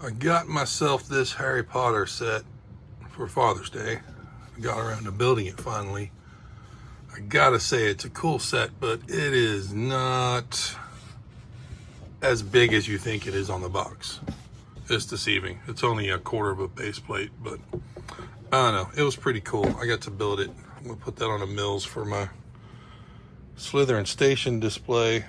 I got myself this Harry Potter set for Father's Day. I got around to building it finally. I gotta say it's a cool set, but it is not as big as you think it is on the box. It's deceiving. It's only a quarter of a base plate, but I don't know. It was pretty cool. I got to build it. I'm gonna put that on a Mills for my Slytherin Station display.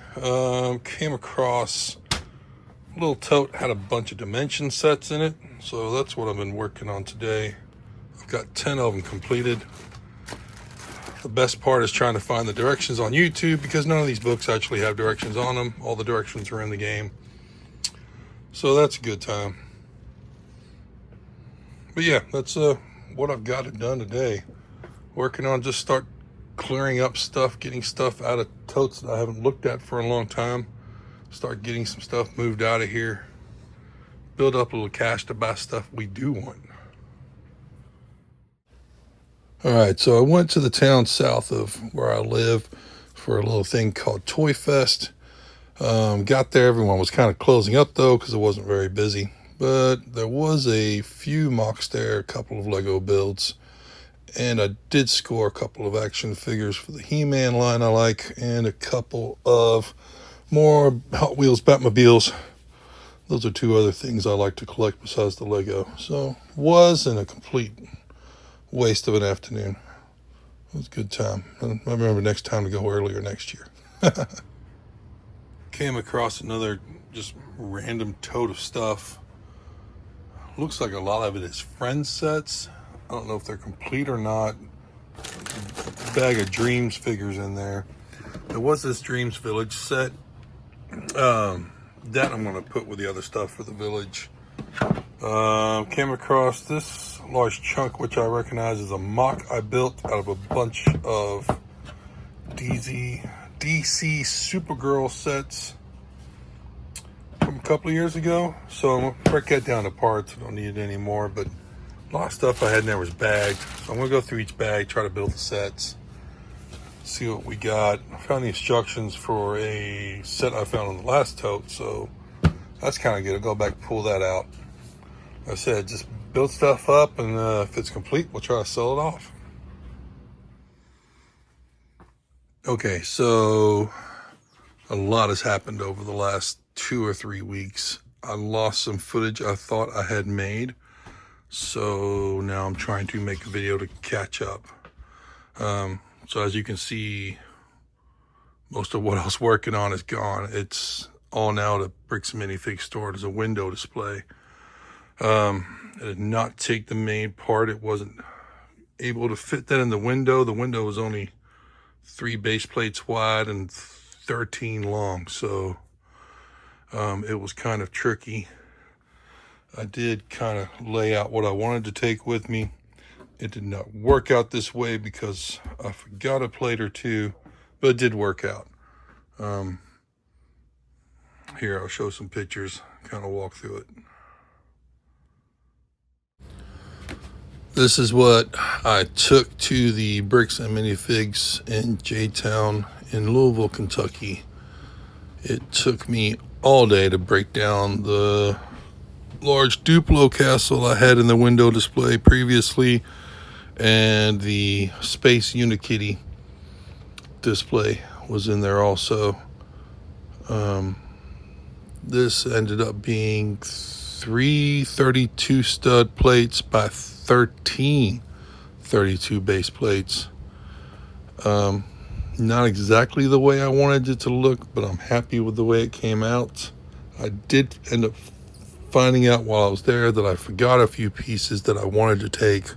Came across a little tote, had a bunch of dimension sets in it, so that's what I've been working on today. I've got 10 of them completed. The best part is trying to find the directions on YouTube, because none of these books actually have directions on them. All the directions are in the game, so that's a good time. But yeah, that's what I've got it done today. Working on just start clearing up stuff, getting stuff out of totes that I haven't looked at for a long time. Start getting some stuff moved out of here. Build up a little cash to buy stuff we do want. All right, so I went to the town south of where I live for a little thing called Toy Fest. Got there, everyone was kind of closing up though, because it wasn't very busy. But there was a few mocks there, a couple of Lego builds. And I did score a couple of action figures for the He-Man line I like, and a couple of more Hot Wheels Batmobiles. Those are two other things I like to collect besides the Lego. So, wasn't a complete waste of an afternoon. It was a good time. I remember next time to go earlier next year. Came across another just random tote of stuff. Looks like a lot of it is friend sets. I don't know if they're complete or not. A bag of Dreams figures in there. There was this Dreams Village set. That I'm going to put with the other stuff for the village. Came across this large chunk, which I recognize as a mock I built out of a bunch of DC Supergirl sets from a couple of years ago. So I'm going to break that down to parts. I don't need it anymore, but a lot of stuff I had in there was bagged. So I'm going to go through each bag, try to build the sets, see what we got. I found the instructions for a set I found on the last tote, so that's kind of good. I'll go back and pull that out. Like I said, just build stuff up, and if it's complete, we'll try to sell it off. Okay, so a lot has happened over the last 2 or 3 weeks. I lost some footage I thought I had made, so now I'm trying to make a video to catch up. So as you can see, most of what I was working on is gone. It's all now the Bricks and Minifigs stored as a window display. I did not take the main part. It wasn't able to fit that in the window. The window was only 3 base plates wide and 13 long, so it was kind of tricky. I did kind of lay out what I wanted to take with me. It did not work out this way because I forgot a plate or two, but it did work out. Here, I'll show some pictures, kind of walk through it. This is what I took to the Bricks and Minifigs in J-Town in Louisville, Kentucky. It took me all day to break down the large Duplo castle I had in the window display previously, and the Space Unikitty display was in there also. This ended up being 3 32 stud plates by 13 32 base plates. Not exactly the way I wanted it to look, but I'm happy with the way it came out. I did end up finding out while I was there that I forgot a few pieces that I wanted to take,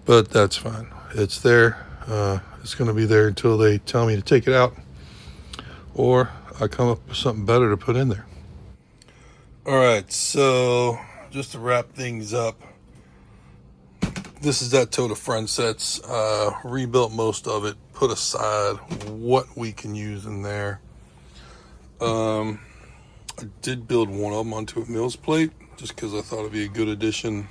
but that's fine. It's there. It's going to be there until they tell me to take it out, or I come up with something better to put in there. All right, so just to wrap things up, this is that tote of friend sets. Rebuilt most of it, put aside what we can use in there. I did build one of them onto a Mills plate just because I thought it'd be a good addition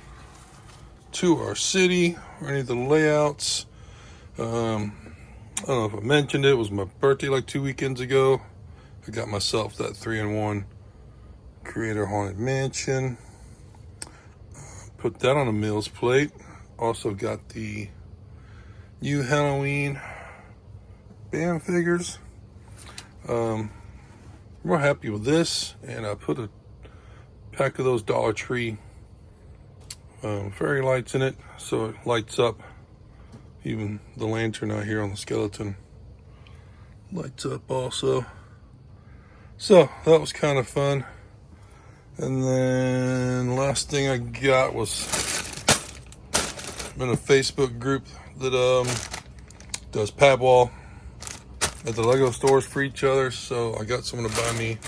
to our city or any of the layouts. I don't know if I mentioned it. It was my birthday like 2 weekends ago. I got myself that 3-in-1 Creator Haunted Mansion. put that on a meals plate. Also got the new Halloween band figures. We're happy with this, and I put a pack of those Dollar Tree fairy lights in it, so it lights up. Even the lantern out here on the skeleton lights up also. So that was kind of fun. And then last thing I got was, I'm in a Facebook group that does pad wall at the Lego stores for each other. So I got someone to buy me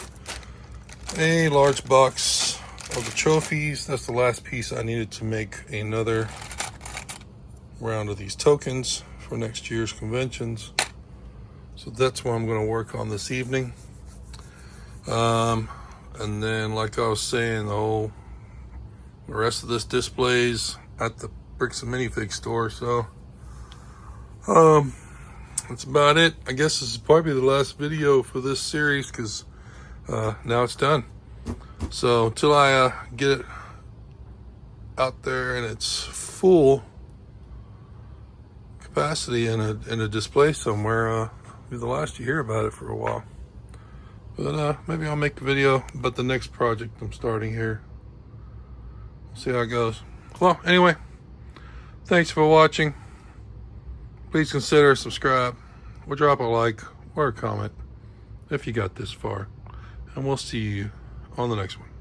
a large box of the trophies. That's the last piece I needed to make another round of these tokens for next year's conventions. So that's what I'm going to work on this evening. And then, like I was saying, the rest of this displays at the Bricks and Minifigs store. So that's about it. I guess this is probably the last video for this series, because now it's done. So until I get it out there and it's full capacity in a display somewhere, it'll be the last you hear about it for a while. But maybe I'll make a video about the next project I'm starting here. See how it goes. Well, anyway, thanks for watching. Please consider subscribe, or drop a like, or a comment if you got this far. And we'll see you on the next one.